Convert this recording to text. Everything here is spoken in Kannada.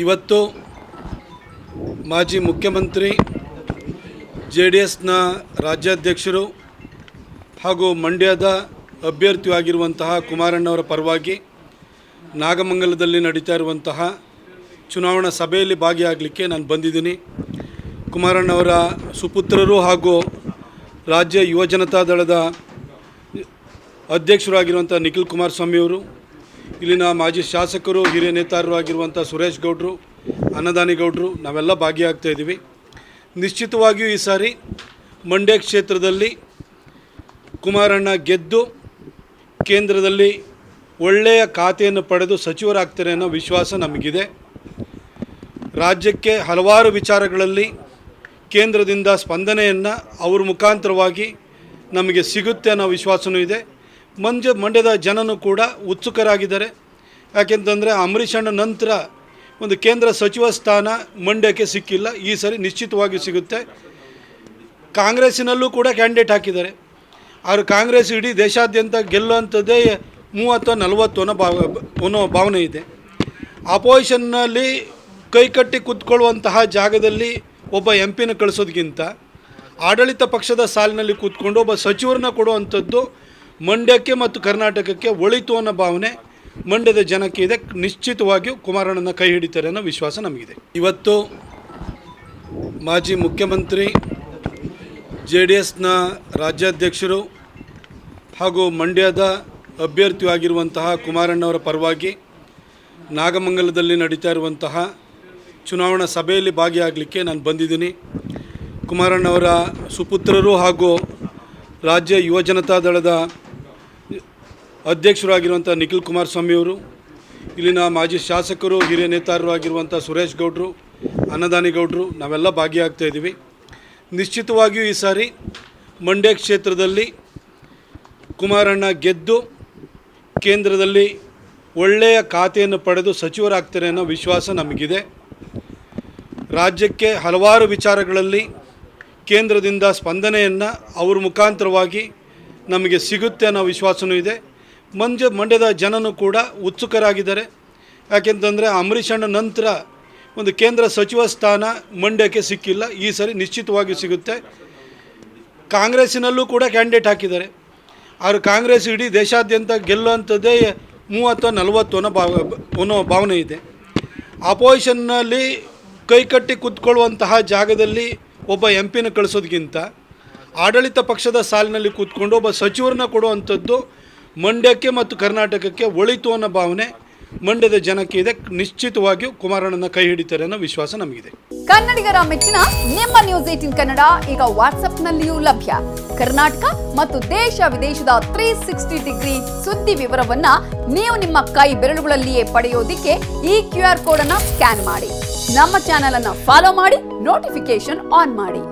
ಇವತ್ತು ಮಾಜಿ ಮುಖ್ಯಮಂತ್ರಿ ಜೆಡಿಎಸ್ನ ರಾಜ್ಯಾಧ್ಯಕ್ಷರು ಹಾಗೂ ಮಂಡ್ಯದ ಅಭ್ಯರ್ಥಿಯಾಗಿರುವಂತಹ ಕುಮಾರಣ್ಣವರ ಪರವಾಗಿ ನಾಗಮಂಗಲದಲ್ಲಿ ನಡೀತಾ ಇರುವಂತಹ ಚುನಾವಣಾ ಸಭೆಯಲ್ಲಿ ಭಾಗಿಯಾಗಲಿಕ್ಕೆ ನಾನು ಬಂದಿದ್ದೀನಿ. ಕುಮಾರಣ್ಣವರ ಸುಪುತ್ರರು ಹಾಗೂ ರಾಜ್ಯ ಯುವ ಜನತಾ ದಳದ ಅಧ್ಯಕ್ಷರಾಗಿರುವಂಥ ನಿಖಿಲ್ ಕುಮಾರಸ್ವಾಮಿಯವರು, ಇಲ್ಲಿನ ಮಾಜಿ ಶಾಸಕರು, ಹಿರಿಯ ನೇತಾರರು ಆಗಿರುವಂಥ ಸುರೇಶ್ ಗೌಡರು, ಅನ್ನದಾನಿ ಗೌಡರು, ನಾವೆಲ್ಲ ಭಾಗಿಯಾಗ್ತಾ ಇದ್ದೀವಿ. ನಿಶ್ಚಿತವಾಗಿಯೂ ಈ ಸಾರಿ ಮಂಡ್ಯ ಕ್ಷೇತ್ರದಲ್ಲಿ ಕುಮಾರಣ್ಣ ಗೆದ್ದು ಕೇಂದ್ರದಲ್ಲಿ ಒಳ್ಳೆಯ ಖಾತೆಯನ್ನು ಪಡೆದು ಸಚಿವರಾಗ್ತಾರೆ ಅನ್ನೋ ವಿಶ್ವಾಸ ನಮಗಿದೆ. ರಾಜ್ಯಕ್ಕೆ ಹಲವಾರು ವಿಚಾರಗಳಲ್ಲಿ ಕೇಂದ್ರದಿಂದ ಸ್ಪಂದನೆಯನ್ನು ಅವ್ರ ಮುಖಾಂತರವಾಗಿ ನಮಗೆ ಸಿಗುತ್ತೆ ಅನ್ನೋ ವಿಶ್ವಾಸವೂ ಇದೆ. ಮಂಡ್ಯದ ಜನನೂ ಕೂಡ ಉತ್ಸುಕರಾಗಿದ್ದಾರೆ. ಯಾಕೆಂತಂದರೆ ಅಂಬರೀಷ್ ಅಣ್ಣ ನಂತರ ಒಂದು ಕೇಂದ್ರ ಸಚಿವ ಸ್ಥಾನ ಮಂಡ್ಯಕ್ಕೆ ಸಿಕ್ಕಿಲ್ಲ. ಈ ಸರಿ ನಿಶ್ಚಿತವಾಗಿ ಸಿಗುತ್ತೆ. ಕಾಂಗ್ರೆಸ್ಸಿನಲ್ಲೂ ಕೂಡ ಕ್ಯಾಂಡಿಡೇಟ್ ಹಾಕಿದ್ದಾರೆ. ಅವರು ಕಾಂಗ್ರೆಸ್ ಇಡೀ ದೇಶಾದ್ಯಂತ ಗೆಲ್ಲುವಂಥದ್ದೇ 30-40 ಅನ್ನೋ ಭಾವನೆ ಇದೆ. ಅಪೋಸಿಷನ್ನಲ್ಲಿ ಕೈಕಟ್ಟಿ ಕೂತ್ಕೊಳ್ಳುವಂತಹ ಜಾಗದಲ್ಲಿ ಒಬ್ಬ MP ಕಳಿಸೋದಕ್ಕಿಂತ ಆಡಳಿತ ಪಕ್ಷದ ಸಾಲಿನಲ್ಲಿ ಕೂತ್ಕೊಂಡು ಒಬ್ಬ ಸಚಿವರನ್ನ ಕೊಡುವಂಥದ್ದು ಮಂಡ್ಯಕ್ಕೆ ಮತ್ತು ಕರ್ನಾಟಕಕ್ಕೆ ಒಳಿತು ಅನ್ನೋ ಭಾವನೆ ಮಂಡ್ಯದ ಜನಕ್ಕೆ ಇದೆ. ನಿಶ್ಚಿತವಾಗಿಯೂ ಕುಮಾರಣ್ಣನ ಕೈ ಹಿಡಿತಾರೆ ಅನ್ನೋ ವಿಶ್ವಾಸ ನಮಗಿದೆ. ಇವತ್ತು ಮಾಜಿ ಮುಖ್ಯಮಂತ್ರಿ ಜೆಡಿಎಸ್ನ ರಾಜ್ಯಾಧ್ಯಕ್ಷರು ಹಾಗೂ ಮಂಡ್ಯದ ಅಭ್ಯರ್ಥಿಯಾಗಿರುವಂತಹ ಕುಮಾರಣ್ಣವರ ಪರವಾಗಿ ನಾಗಮಂಗಲದಲ್ಲಿ ನಡೀತಾ ಇರುವಂತಹ ಚುನಾವಣಾ ಸಭೆಯಲ್ಲಿ ಭಾಗಿಯಾಗಲಿಕ್ಕೆ ನಾನು ಬಂದಿದ್ದೀನಿ. ಕುಮಾರಣ್ಣವರ ಸುಪುತ್ರರು ಹಾಗೂ ರಾಜ್ಯ ಯುವ ಜನತಾ ದಳದ ಅಧ್ಯಕ್ಷರಾಗಿರುವಂಥ ನಿಖಿಲ್ ಕುಮಾರಸ್ವಾಮಿಯವರು, ಇಲ್ಲಿನ ಮಾಜಿ ಶಾಸಕರು, ಹಿರಿಯ ನೇತಾರರು ಆಗಿರುವಂಥ ಸುರೇಶ್ ಗೌಡರು, ಅನ್ನದಾನಿ ಗೌಡರು, ನಾವೆಲ್ಲ ಭಾಗಿಯಾಗ್ತಾ ಇದ್ದೀವಿ. ನಿಶ್ಚಿತವಾಗಿಯೂ ಈ ಸಾರಿ ಮಂಡ್ಯ ಕ್ಷೇತ್ರದಲ್ಲಿ ಕುಮಾರಣ್ಣ ಗೆದ್ದು ಕೇಂದ್ರದಲ್ಲಿ ಒಳ್ಳೆಯ ಖಾತೆಯನ್ನು ಪಡೆದು ಸಚಿವರಾಗ್ತಾರೆ ಅನ್ನೋ ವಿಶ್ವಾಸ ನಮಗಿದೆ. ರಾಜ್ಯಕ್ಕೆ ಹಲವಾರು ವಿಚಾರಗಳಲ್ಲಿ ಕೇಂದ್ರದಿಂದ ಸ್ಪಂದನೆಯನ್ನು ಅವ್ರ ಮುಖಾಂತರವಾಗಿ ನಮಗೆ ಸಿಗುತ್ತೆ ಅನ್ನೋ ವಿಶ್ವಾಸವೂ ಇದೆ. ಮಂಡ್ಯದ ಜನನೂ ಕೂಡ ಉತ್ಸುಕರಾಗಿದ್ದಾರೆ. ಯಾಕೆಂತಂದರೆ ಅಂಬರೀಷ್ ಅಣ್ಣ ನಂತರ ಒಂದು ಕೇಂದ್ರ ಸಚಿವ ಸ್ಥಾನ ಮಂಡ್ಯಕ್ಕೆ ಸಿಕ್ಕಿಲ್ಲ. ಈ ಸರಿ ನಿಶ್ಚಿತವಾಗಿ ಸಿಗುತ್ತೆ. ಕಾಂಗ್ರೆಸ್ಸಿನಲ್ಲೂ ಕೂಡ ಕ್ಯಾಂಡಿಡೇಟ್ ಹಾಕಿದ್ದಾರೆ. ಅವರು ಕಾಂಗ್ರೆಸ್ ಇಡೀ ದೇಶಾದ್ಯಂತ ಗೆಲ್ಲುವಂಥದ್ದೇ 30-40 ಅನ್ನೋ ಭಾವನೆ ಇದೆ. ಅಪೋಸಿಷನ್ನಲ್ಲಿ ಕೈಕಟ್ಟಿ ಕೂತ್ಕೊಳ್ಳುವಂತಹ ಜಾಗದಲ್ಲಿ ಒಬ್ಬ MP ಕಳಿಸೋದಕ್ಕಿಂತ ಆಡಳಿತ ಪಕ್ಷದ ಸಾಲಿನಲ್ಲಿ ಕೂತ್ಕೊಂಡು ಒಬ್ಬ ಸಚಿವರನ್ನ ಕೊಡುವಂಥದ್ದು ಮಂಡ್ಯಕ್ಕೆ ಮತ್ತು ಕರ್ನಾಟಕಕ್ಕೆ ಒಳಿತು ಅನ್ನೋ ಭಾವನೆ ಮಂಡ್ಯದ ಜನಕ್ಕೆ ಇದೆ. ನಿಶ್ಚಿತವಾಗಿಯೂ ಕುಮಾರಣ್ಣನ ಕೈ ಹಿಡಿತಾರೆ ಅನ್ನೋ ವಿಶ್ವಾಸ ನಮಗಿದೆ. ಕನ್ನಡಿಗರ ಮೆಚ್ಚಿನ ನಿಮ್ಮ ನ್ಯೂಸ್ 18 ಕನ್ನಡ ಈಗ ವಾಟ್ಸ್ಆಪ್ನಲ್ಲಿಯೂ ಲಭ್ಯ. ಕರ್ನಾಟಕ ಮತ್ತು ದೇಶ ವಿದೇಶದ 360 ಡಿಗ್ರಿ ಸುದ್ದಿ ವಿವರವನ್ನ ನೀವು ನಿಮ್ಮ ಕೈ ಬೆರಳುಗಳಲ್ಲಿಯೇ ಪಡೆಯೋದಿಕ್ಕೆ ಈ QR ಕೋಡ್ ಅನ್ನ ಸ್ಕ್ಯಾನ್ ಮಾಡಿ. ನಮ್ಮ ಚಾನೆಲ್ ಅನ್ನ ಫಾಲೋ ಮಾಡಿ, ನೋಟಿಫಿಕೇಶನ್ ಆನ್ ಮಾಡಿ.